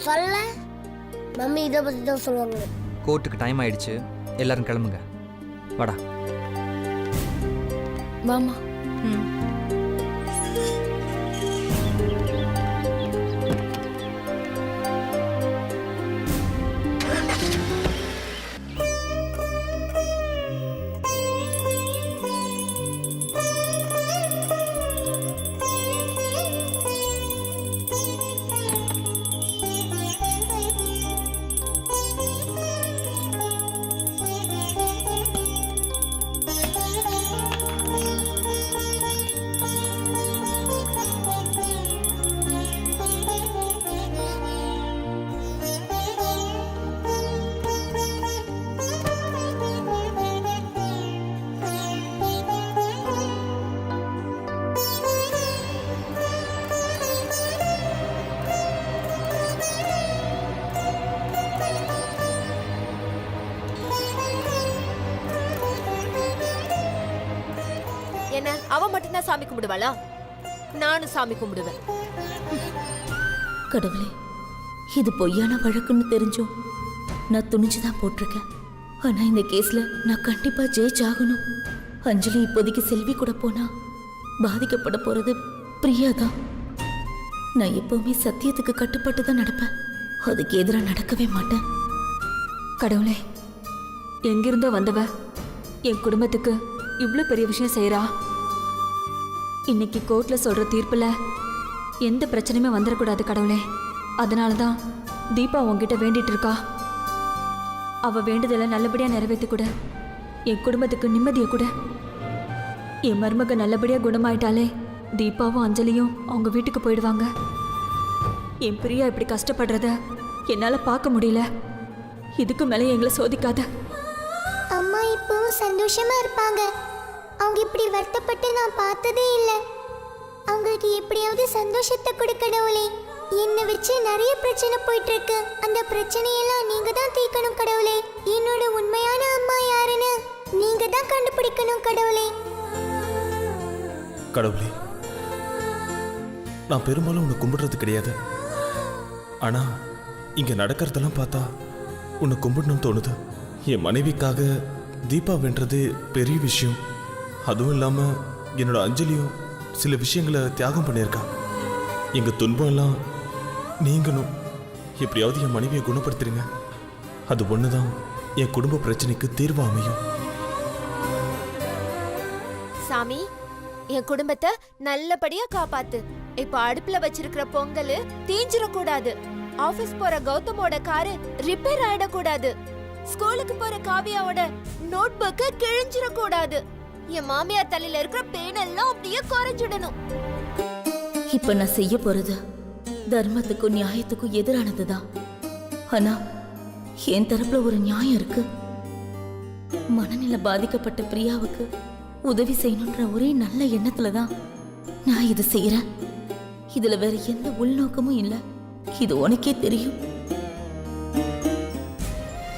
சொல்ல மம்மி இதை பற்றி தான் சொல்லுவாங்க. கோர்ட்டுக்கு டைம் ஆயிடுச்சு, எல்லாரும் கிளம்புங்க. வாடா. வாமா. என்ன அவ மட்டும் தான் சாமி கும்பிடுவாளா? நானும் சாமி கும்பிடுவேன். கடவுளே, இது பொய்யான வழக்குன்னு தெரிஞ்சும் நான் துணிஞ்சுதான் போட்டிருக்கேன். ஆனா இந்த கேஸ்ல நான் கண்டிப்பா ஜெயிச்சாகணும். அஞ்சலி இப்போதைக்கு செல்வி கூட போனா பாதிக்கப்பட போறது பிரியா தான். நான் எப்பவுமே சத்தியத்துக்கு கட்டுப்பட்டு தான் நடப்பேன். அதுக்கு எதிராக நடக்கவே மாட்டேன். கடவுளே, எங்கிருந்தோ வந்தவ என் குடும்பத்துக்கு இவ்வளவு பெரிய விஷயம் செய்யறா. இன்னைக்கு கோர்ட்ல சொல்ற தீர்ப்புல எந்த பிரச்சனையுமே வந்துடக்கூடாது கடவுளே. அதனாலதான் தீபா உன்கிட்ட வேண்டிட்டு இருக்கா. அவ வேண்டுதலை நல்லபடியா நிறைவேற்றி கூட, என் குடும்பத்துக்கு நிம்மதியை கூட. என் மருமக நல்லபடியா குணமாயிட்டாலே தீபாவும் அஞ்சலியும் அவங்க வீட்டுக்கு போயிடுவாங்க. என் பிரியா இப்படி கஷ்டப்படுறத என்னால பார்க்க முடியல. இதுக்கு மேலே எங்களை சோதிக்காத. அம்மா இப்பவும் சந்தோஷமா இருப்பாங்க. அவங்க இப்படி வருத்தப்பட்டு நான் பார்த்ததே இல்லை. அவங்களுக்கு எப்படியாவது சந்தோஷத்தை கொடுக்கடவுளே. என்னை வச்சு நிறைய பிரச்சனை போயிட்டு இருக்கு. அந்த பிரச்சனையெல்லாம் நீங்க தான் தீர்க்கணும் கடவுளே. என்னோட உண்மையான அம்மா யாருன்னு நீங்க தான் கண்டுபிடிக்கணும் கடவுளே. கடவுளே, நான் பெரும்பாலும் உன்னை கும்பிடுறது கிடையாது. ஆனா இங்க நடக்கிறதெல்லாம் பார்த்தா உன்னை கும்பிடணும்னு தோணுது. என் மனைவிக்காக தீபா வென்றது பெரிய விஷயம். அதுவும் இல்லாம என்னோட அஞ்சலியும் சில விஷயங்களை தியாகம் பண்ணியிருக்கா. எங்க துன்பம் எல்லாம் நீங்கணும். எப்படியாவது என் மனைவியை குணப்படுத்திடுங்க. அது ஒண்ணுதான் என் குடும்ப பிரச்சனைக்கு தீர்வு அமையும். சாமி, என் குடும்பத்தை நல்லபடியா காப்பாத்து. இப்ப அடுப்புல வச்சிருக்கிற பொங்கல் தீஞ்சிடக்கூடாது. ஆபீஸ் போற கௌதமோட காரு ரிப்பேர் ஆயிடக்கூடாது. ஸ்கூலுக்கு போற காவியாவோட நோட் புக் கிழிஞ்சிடக்கூடாது. என் மாமியார் தலையில இருக்கிற பேனெல்லாம் அப்படியே குறைஞ்சிடணும். இப்ப நான் செய்ய போறது தர்மத்துக்கும் நியாயத்துக்கும் எதிரானதுதான். ஆனா என் தரப்புல ஒரு நியாயம் இருக்கு. மனநிலை பாதிக்கப்பட்ட பிரியாவுக்கு உதவி செய்யணுன்ற ஒரே நல்ல எண்ணத்துலதான் நான் இதை செய்யறேன். இதுல வேற எந்த உள்நோக்கமும் இல்லை. இது உனக்கே தெரியும்.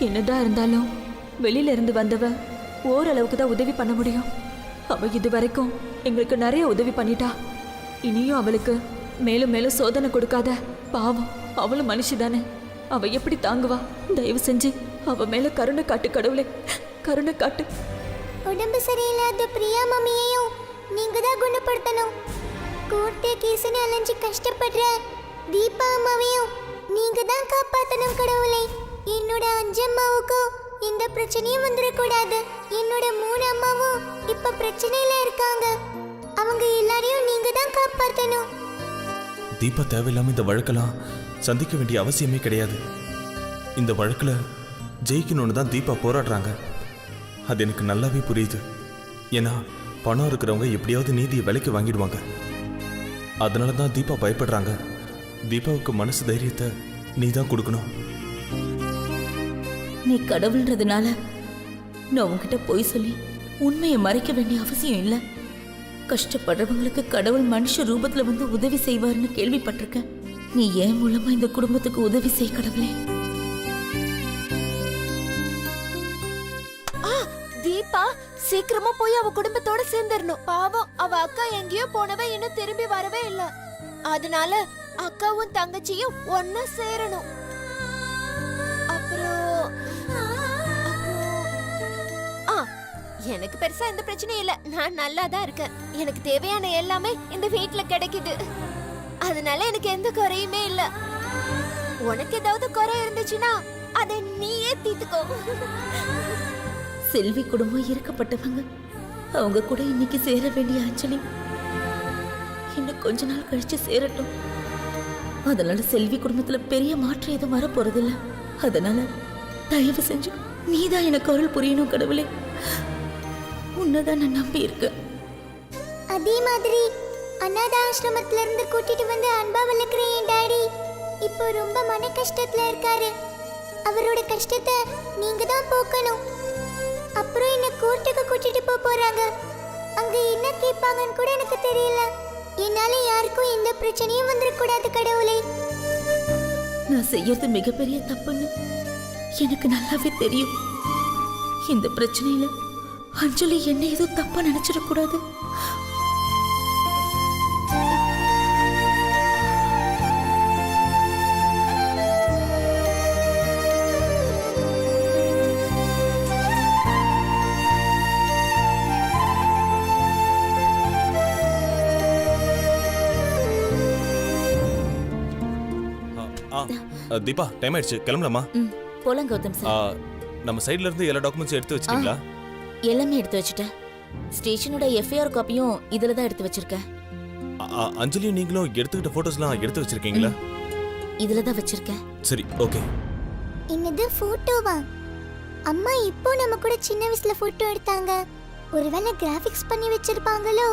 என்னதான் இருந்தாலும் வெளியில இருந்து வந்தவ ஓரளவுக்கு தான் உதவி பண்ண முடியும். அவ இது வரைக்கும் எங்களுக்கு நிறைய உதவி பண்ணிட்டா. இனியும் அவளுக்கு மேலும் மேலும் சோதனை கொடுக்காத. பாவம், அவளும் மனுஷிதானே. அவ எப்படி தாங்குவா? தயவு செஞ்சு அவ மேல கருணை காட்டு கடவுளே, கருணை காட்டு. உடம்பு சரியில்லாத பிரியா மம்மியையும் நீங்க தான் குணப்படுத்தணும். கோர்ட்டு கேஸ்னு அலைஞ்சு கஷ்டப்படுற தீபா அம்மாவையும் நீங்க தான் காப்பாத்தணும் கடவுளே. என்னோட அஞ்சம்மாவுக்கும் எந்த பிரச்சனையும் வந்துடக்கூடாது. என்னோட 3 அம்மாவும் இப்ப பிரச்சனையில இருக்காங்க. அவங்க எல்லாரையும் நீங்க தான் காப்பாத்தணும். தீபா தேவையில்லாம இந்த வழக்கெல்லாம் சந்திக்க வேண்டிய அவசியமே கிடையாது. இந்த வழக்குல ஜெயிக்கணும்னு தான் தீபா போராடுறாங்க. அது எனக்கு நல்லாவே புரியுது. ஏன்னா பணம் இருக்கிறவங்க எப்படியாவது நீதியை விலைக்கு வாங்கிடுவாங்க. அதனால தான் தீபா பயப்படுறாங்க. தீபாவுக்கு மனசு தைரியத்தை நீ தான் கொடுக்கணும். நீ கடவுள்ன்றதுனால நான் உன்கிட்ட போய் சொல்லி உண்மையை மறைக்க வேண்டிய அவசியம் இல்லை. கஷ்டப்படுறவங்களுக்கு கடவுள் மனுஷ ரூபத்துல வந்து உதவி செய்வார்னு கேள்விப்பட்டிருக்கேன். நீ ஏன் மூலமா இந்த குடும்பத்துக்கு உதவி செய் கடவுளே. தீபா சீக்கிரமா போய் அவ குடும்பத்தோட சேர்ந்துடணும். பாவம், அவ அக்கா எங்கேயோ போனவ இன்னும் திரும்பி வரவே இல்ல. அதனால அக்காவும் தங்கச்சியும் ஒன்னா சேரணும். அப்புறம் எனக்கு பெருசா எந்த பிரச்சனையும் இல்ல. நான் நல்லா தான் இருக்கேன். எனக்கு தேவையான எல்லாமே இந்த வீட்ல கிடைக்குது. அதனால எனக்கு எந்த குறையுமே இல்ல. உனக்கு ஏதாவது குறை இருந்துச்சுன்னா அதை நீயே தீர்த்துக்கோ. செல்வி குடும்பம் இருக்கப்பட்டவங்க. அவங்க கூட இன்னைக்கு சேர வேண்டிய அஞ்சலி இன்னும் கொஞ்ச நாள் கழிச்சு சேரட்டும். அதனால செல்வி குடும்பத்துல பெரிய மாற்றம் எதுவும் வர போறதில்ல. அதனால தயவு செஞ்சு நீதான் எனக்கு அருள் புரியணும் கடவுளே. உன்னதான் நான் நம்பி இருக்கேன். அதே மாதிரி அநாத ஆசிரமத்துல இருந்து கூட்டிட்டு வந்து அன்பா வளர்க்குற என் டாடி இப்போ ரொம்ப மன கஷ்டத்துல இருக்காரு. அவரோட கஷ்டத்தை நீங்க தான் போக்கணும். அப்புறம் என்ன கோர்ட்டுக்கு கூட்டிட்டு போறாங்க. அங்க என்ன கேட்பாங்கன்னு கூட எனக்கு தெரியல. என்னால யாருக்கும் எந்த பிரச்சனையும் வந்துடக்கூடாது கடவுளே. நான் செய்யறது மிகப்பெரிய தப்புன்னு எனக்கு நல்லாவே தெரியும். இந்த பிரச்சனையில அஞ்சலி என்ன ஏதோ தப்பா நினைச்சிடக்கூடாது. தீபா, டைம் ஆயிடுச்சு, கிளம்பலாமா? போலாம் கௌதம் சார். நம்ம சைடுல இருந்து எல்லா டாக்குமெண்ட்ஸும் எடுத்து வச்சிட்டீங்களா? எல்லாமே எடுத்து வச்சுட்டேன். ஸ்டேஷனோட எஃப்ஐஆர் காப்பியும் இதுல தான் எடுத்து வச்சிருக்கேன். அஞ்சலியும் நீங்களும் எடுத்துக்கிட்ட போட்டோஸ்லாம் எடுத்து வச்சிருக்கீங்களா? இதுல தான் வச்சிருக்கேன். சரி, ஓகே. என்னது போட்டோவா? அம்மா இப்போ நம்ம கூட சின்ன வயசுல போட்டோ எடுத்தாங்க. ஒருவேளை கிராபிக்ஸ் பண்ணி வச்சிருப்பாங்களோ?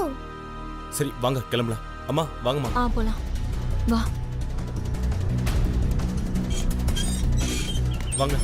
சரி, வாங்க கிளம்பலாம். அம்மா வாங்கம்மா. போலாம் வா. வாங்க.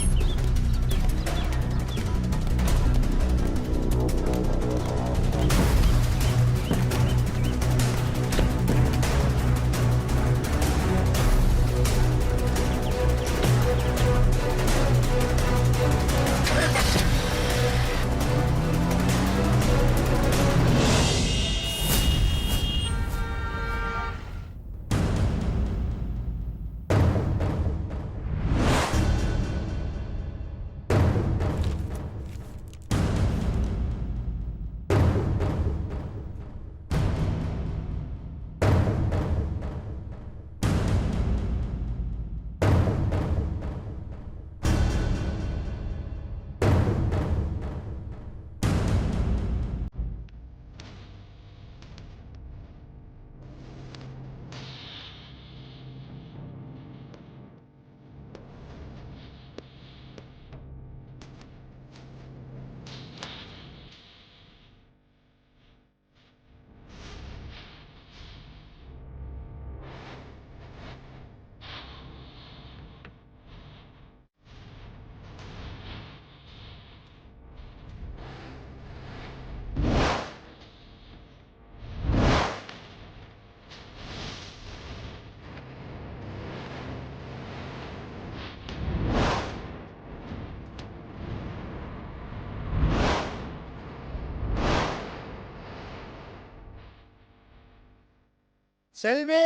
செல்வி,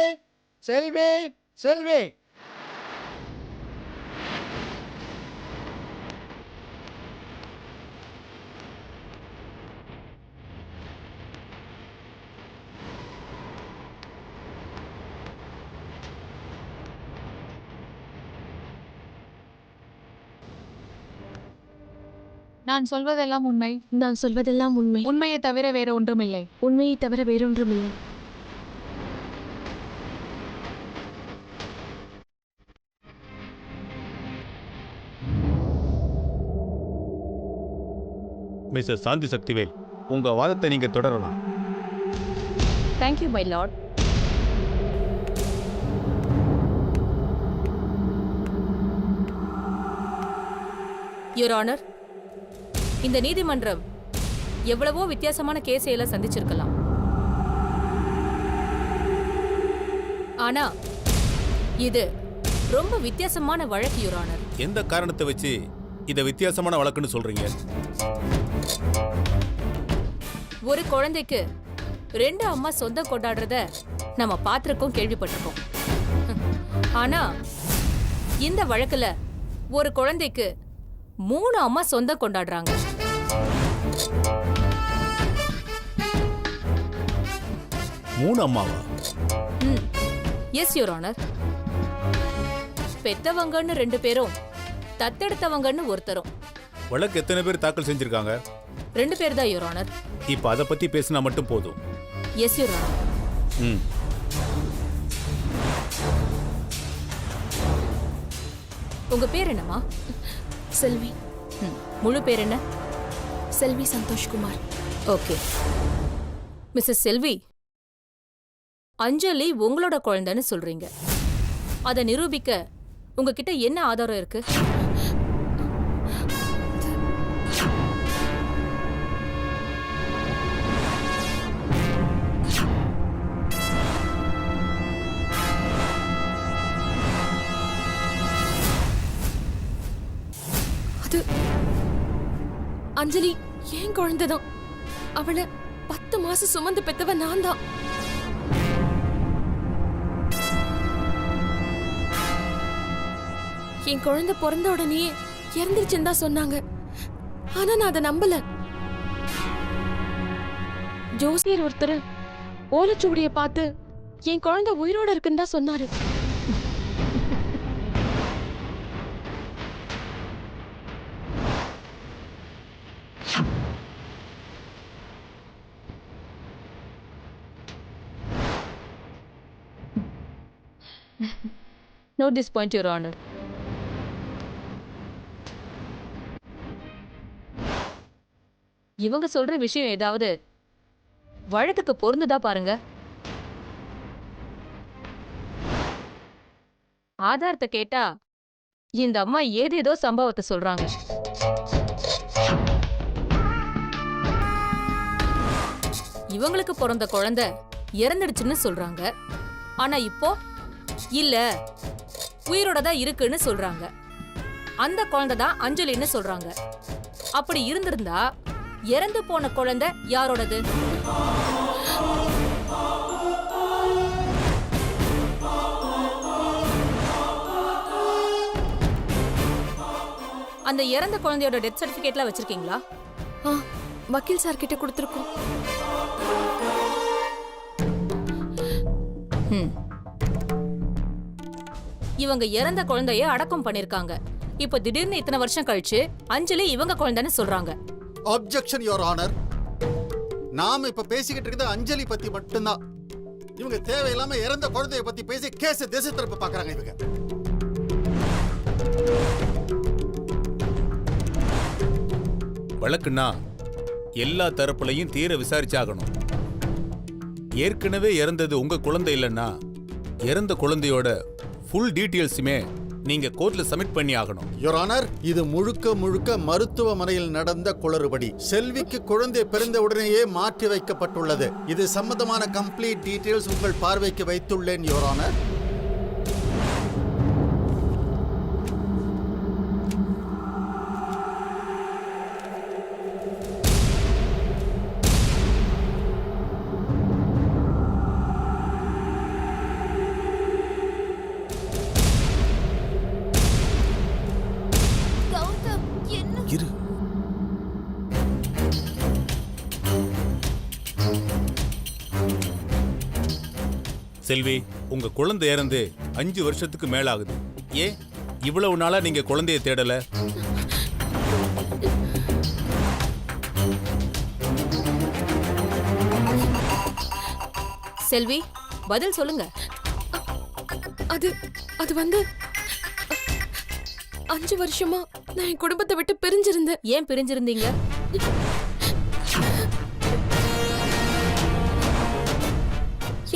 செல்வி, செல்வி. நான் சொல்வதெல்லாம் உண்மை. நான் சொல்வதெல்லாம் உண்மை. உண்மையை தவிர வேற ஒன்றுமில்லை. உண்மையை தவிர வேறொன்றுமில்லை. மிஸ்டர் சாந்தி சக்திவேல், உங்க வாதத்தை நீங்க தொடரலாம். Thank you my Lord. Your honour, இந்த நீதிமன்றம் எவ்வளவோ வித்தியாசமான கேஸையெல்லாம் சந்திச்சிருக்கலாம். ஆனா இது ரொம்ப வித்தியாசமான வழக்கு யுவர் ஆனர். எந்த காரணத்தை வச்சு இத வித்தியாசமான வழக்குன்னு சொல்றீங்க? ஒரு குழந்தைக்கு 2 அம்மா சொந்தம் கொண்டாடுறத நம்ம பார்த்திருக்கோம், கேள்விப்பட்டிருக்கோம். ஆனா இந்த வழக்குல ஒரு குழந்தைக்கு 3 அம்மா சொந்தம் கொண்டாடுறாங்க. மூணு அம்மாவா? Yes your honour. பெத்தவங்கன்னு 2 பேரும், தத்தெடுத்தவங்கன்னு ஒருத்தரும். வழக்கு எத்தனை பேர் தாக்கல் செஞ்சிருக்காங்க? 2 பேர் தான் யுவர் ஆனர். இப்ப அதை பத்தி பேசினா மட்டும் போதும். Yes your honour. ம். உங்க பேர் என்னம்மா? செல்வி. முழு பேர் என்ன? செல்வி சந்தோஷ்குமார். ஓகே. மிஸ்ஸஸ் செல்வி, அஞ்சலி உங்களோட குழந்தைன்னு சொல்றீங்க. அதை நிரூபிக்க உங்ககிட்ட என்ன ஆதாரம் இருக்கு? அஞ்சலி ஏன் குழந்தைதான். அவளை 10 மாசம் சுமந்து பெத்தவ நான் தான். என் குழந்தை பிறந்த உடனே இறந்துருச்சுன்னு தான் சொன்னாங்க. ஆனா நான் அதை நம்பல. ஜோசியர் ஒருத்தர் ஓலைச்சுவடியை பார்த்து என் குழந்தை உயிரோட இருக்குன்னு தான் சொன்னாரு. Note this point, Your Honor. இவங்க சொல்ற விஷயம் ஏதாவது வழக்குக்கு பொருந்துதா பாருங்க. ஆதாரத்தை கேட்டா இந்த அம்மா ஏதேதோ சம்பவத்தை சொல்றாங்க. இவங்களுக்கு பிறந்த குழந்தை இறந்துடுச்சுன்னு சொல்றாங்க. ஆனா இப்போ இல்ல, உயிரோட தான் இருக்குன்னு சொல்றாங்க. அந்த குழந்தை தான் அஞ்சலின்னு சொல்றாங்க. அப்படி இருந்திருந்தா இறந்து போன குழந்தை யாரோடது? அந்த இறந்த குழந்தையோட டெத் சர்டிபிகேட்லாம் வச்சிருக்கீங்களா? வக்கீல் சார் கிட்ட கொடுத்துருக்கோம். இவங்க இறந்த குழந்தைய அடக்கம் பண்ணிருக்காங்க. இப்போ திடீர்னு இத்தனை வருஷம் கழிச்சு அஞ்சலி இவங்க குழந்தைன்னு சொல்றாங்க. Objection your honour. நாம இப்ப பேசிக்கிட்டு இருக்கிறது அஞ்சலி பத்தி மட்டும்தான். இவங்க தேவையில்லாம இறந்த குழந்தைய பத்தி பேசி கேஸ் திசை திருப்ப பாக்குறாங்க. இவங்க வழக்குன்னா எல்லா தரப்புலையும் தீர விசாரிச்சாகணும். ஏற்கனவே இறந்தது உங்க குழந்தை இல்லைன்னா இறந்த குழந்தையோட ஃபுல் டீட்டெயில்ஸுமே நீங்க கோர்ட்ல சப்மிட் பண்ணி ஆகணும். யுவர் ஆனர், இது முழுக்க முழுக்க மருத்துவமனையில் நடந்த குளறுபடி. செல்விக்கு குழந்தை பிறந்த உடனேயே மாற்றி வைக்கப்பட்டுள்ளது. இது சம்பந்தமான கம்ப்ளீட் டீட்டெயில்ஸ் உங்கள் பார்வைக்கு வைத்துள்ளேன் யுவர் ஆனர். இரு. செல்வி, உங்க குழந்தை இறந்து 5 வருஷத்துக்கு மேல ஆகுது. ஏன் இவ்வளவு நாளா நீங்க குழந்தைய தேடல? செல்வி, பதில் சொல்லுங்க. அது வந்து 5 வருஷமா நான் என் குடும்பத்தை விட்டு பிரிஞ்சிருந்தேன். ஏன் பிரிஞ்சிருந்தீங்க?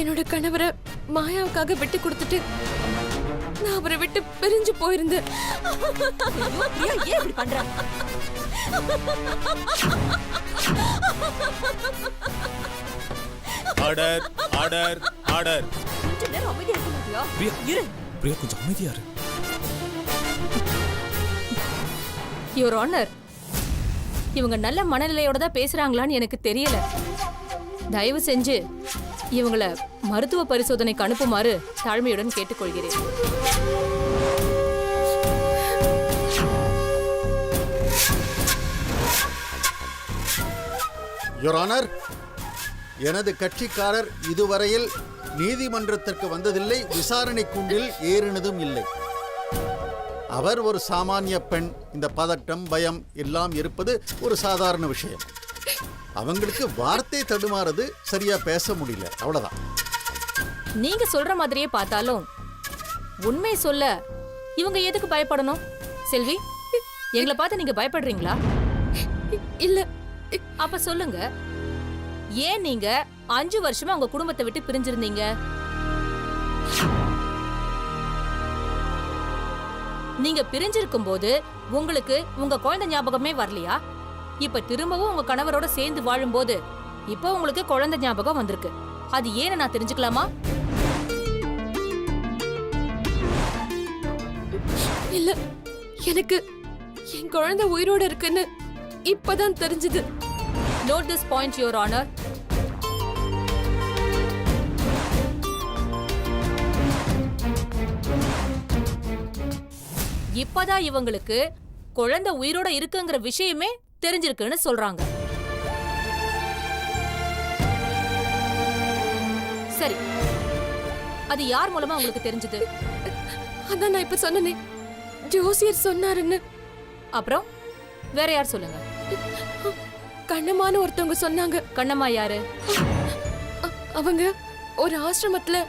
என்னோட கணவரை மாயாவுக்காக விட்டு கொடுத்துட்டு நான் அவரை விட்டு பிரிஞ்சு போயிருந்தேன். ஏன் இப்படி பண்ற? Order, order, order. கொஞ்ச நேரம் அமைதியா இருக்க மாட்டியா? இரு. பிரியா, கொஞ்சம் அமைதியா இரு. யுவர் ஆனர், இவங்க நல்ல மனநிலையோட தான் பேசுறாங்களான்னு எனக்கு தெரியல. தயவு செஞ்சு இவங்கள மருத்துவ பரிசோதனைக்கு அனுப்புமாறு தாழ்மையுடன் கேட்டுக்கொள்கிறேன். யுவர் ஆனர், எனது கட்சிக்காரர் இதுவரையில் நீதிமன்றத்திற்கு வந்ததில்லை, விசாரணை கூண்டில் ஏறினதும் இல்லை. அவர் ஒரு சாமானிய பெண். இந்த பதட்டம், பயம் எல்லாம் இருப்பது ஒரு சாதாரண விஷயம். அவங்களுக்கு வார்த்தை தடுமாறது, சரியா பேச முடியல, அவ்வளவுதான். நீங்க சொல்ற மாதிரியே பார்த்தாலும் உண்மை சொல்ல இவங்க எதுக்கு பயப்படணும்? செல்வி, எங்களை பார்த்து நீங்க பயப்படுறீங்களா? இல்ல. அப்ப சொல்லுங்க, ஏன் நீங்க 5 வருஷமா உங்க குடும்பத்தை விட்டு பிரிஞ்சிருந்தீங்க? நீங்க பிரிஞ்சிருக்கும் போது உங்களுக்கு உங்க குழந்தை ஞாபகமே வரலையா? இப்ப திரும்பவும் உங்க கணவரோட சேர்ந்து வாழும்போது இப்ப உங்களுக்கு குழந்தை ஞாபகம் வந்திருக்கு. அது ஏன்னு நான் தெரிஞ்சுக்கலாமா? இல்ல, எனக்கு என் குழந்தை உயிரோட இருக்குன்னு இப்பதான் தெரிஞ்சது. Note this point your honour. இப்பதான் இவங்களுக்கு குழந்தை உயிரோட இருக்குங்கிற விஷயமே தெரிஞ்சிருக்குன்னு சொல்றாங்க. சரி, அது யார் மூலமா உங்களுக்கு தெரிஞ்சது? அதான் நான் இப்ப சொன்னனே, ஜோசியர் சொன்னாருன்னு. அப்புறம் வேற யார் சொல்லுங்க? கண்ணம்மான்னு ஒருத்தவங்க சொன்னாங்க. கண்ணம்மா யாரு? அவங்க ஒரு ஆசிரமத்துல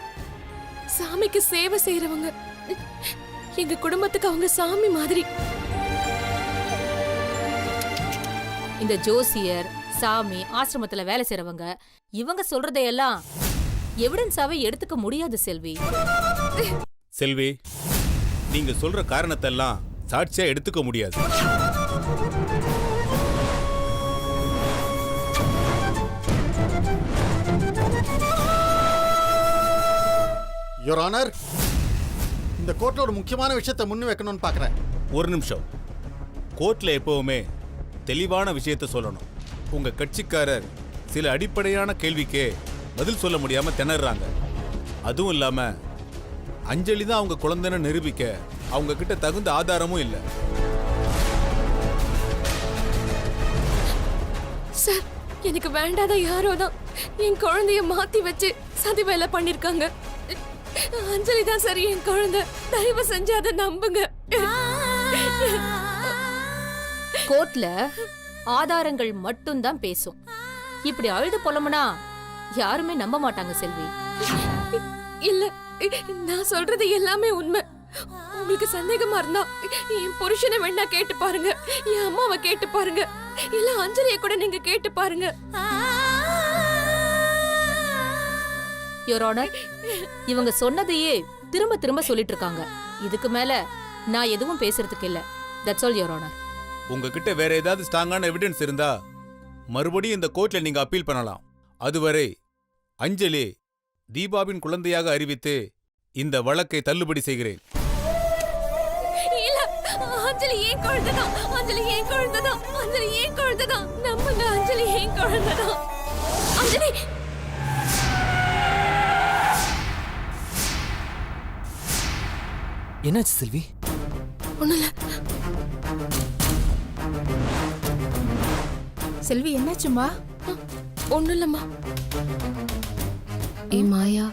சாமிக்கு சேவை செய்யறவங்க. எங்க குடும்பத்துக்கு அவங்க சாமி மாதிரி. இந்த ஜோசியர், சாமி, ஆசிரமத்துல வேலை செய்றவங்க இவங்க சொல்றதையெல்லாம் எவிடன்ஸாவே எடுத்துக்க முடியாது செல்வி. செல்வி, நீங்க சொல்ற காரணத்தெல்லாம் சாட்சியா எடுத்துக்க முடியாது. யுவர் ஆனர், இந்த கோர்ட்ல ஒரு முக்கியமான விஷயத்தை முன் வைக்கணும்னு பார்க்குறேன். ஒரு நிமிஷம். கோர்ட்ல எப்பவுமே தெளிவான விஷயத்தை சொல்லணும். உங்க கட்சிக்காரர் சில அடிப்படையான கேள்விக்கே பதில் சொல்ல முடியாம திணறாங்க. அதுவும் இல்லாம அஞ்சலி தான் அவங்க குழந்தைன்னு நிரூபிக்க அவங்க கிட்ட தகுந்த ஆதாரமும் இல்லை. சார், எனக்கு வேண்டாத யாரோ தான் என் குழந்தைய மாத்தி வச்சு சதி வேலை பண்ணிருக்காங்க. அஞ்சலி தான் சரி என் குழந்தை. தயவு செஞ்சு அதை நம்புங்க. கோர்ட்ல ஆதாரங்கள் மட்டும்தான் பேசும். இப்படி அழுது புலம்புனா யாருமே நம்ப மாட்டாங்க செல்வி. இல்ல, நான் சொல்றது எல்லாமே உண்மை. உங்களுக்கு சந்தேகமா இருந்தா என் புருஷனை வேணா கேட்டு பாருங்க, என் அம்மாவை கேட்டு பாருங்க, இல்ல அஞ்சலியை கூட நீங்க கேட்டு பாருங்க. யுவர் ஆனர், இவங்க சொன்னதையே திரும்ப திரும்ப சொல்லிட்டு இருக்காங்க. இதுக்கு மேல நான் எதுவும் பேசுறதுக்கு இல்ல. That's all your honour. உங்ககிட்ட வேற ஏதாவது ஸ்ட்ராங்கான எவிடன்ஸ் இருந்தா மறுபடியும் இந்த கோர்ட்ல நீங்க அப்பீல் பண்ணலாம். அதுவரை அஞ்சலி தீபாவின் குழந்தையாக அறிவித்து இந்த வழக்கை தள்ளுபடி செய்கிறேன். இல்ல, அஞ்சலி ஏன் குழந்தைதான், அஞ்சலி ஏன் குழந்தைதான், அஞ்சலி ஏன் குழந்தைதான். நம்புங்க, அஞ்சலி ஏன் குழந்தைதான். அஞ்சலி. என்னாச்சு செல்வி? ஒண்ணுல. செல்வி, என்னாச்சுமா? ஒண்ணும் இல்லம்மா. ஏ மாயா,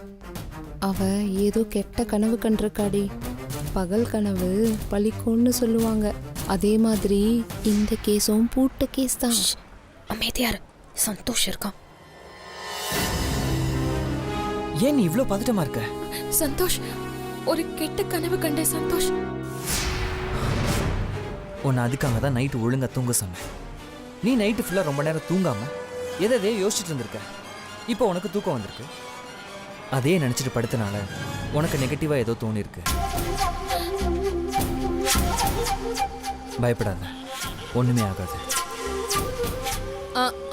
அவ ஏதோ கெட்ட கனவு கண்டிருக்காடி. பகல் கனவு பழிக்கும்னு சொல்லுவாங்க. அதே மாதிரி இந்த கேஸும் பூட்ட கேஸ் தான். அமைதியார், சந்தோஷ் இருக்கான். ஏன் நீ இவ்ளோ பதட்டமா இருக்க? சந்தோஷ், ஒரு கெட்ட கனவு கண்ட சந்தோஷ். உன்னை அதுக்காக தான் நைட்டு ஒழுங்கா தூங்க சொன்னேன். நீ நைட்டு ஃபுல்லாக ரொம்ப நேரம் தூங்காம எதையே யோசிச்சுட்டு இருந்திருக்க. இப்போ உனக்கு தூக்கம் வந்திருக்கு. அதே நினச்சிட்டு படுத்தனால உனக்கு நெகட்டிவாக ஏதோ தோணிருக்கு. பயப்படாத, ஒன்றுமே ஆகாது.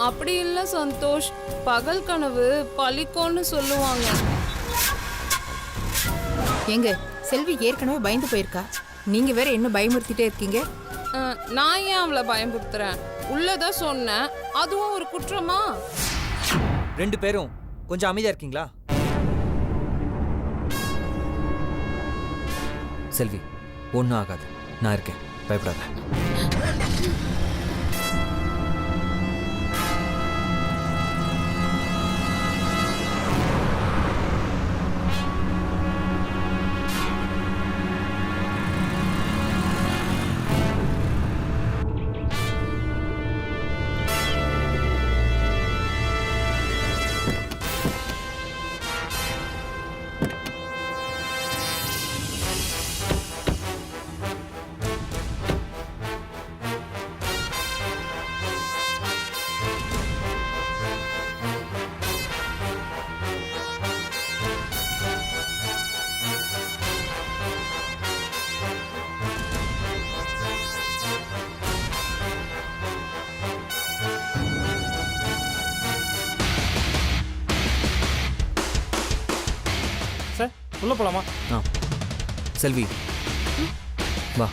அப்படி இல்ல சந்தோஷ், பகல் கனவு பழிக்கும்னு சொல்லுவாங்க. எங்க செல்வி ஏற்கனவே பயந்து போயிருக்கா, நீங்க வேற என்ன பயமுறுத்திட்டே இருக்கீங்க? நான் ஏன் அவளை பயமுறுத்துறேன்? உள்ளதான் சொன்னேன், அதுவும் ஒரு குற்றமா? 2 பேரும் கொஞ்சம் அமைதியா இருக்கீங்களா? செல்வி, ஒன்றும் ஆகாது, நான் இருக்கேன், பயப்படாத. சார் உள்ள போலாமா? செல்வி, வா.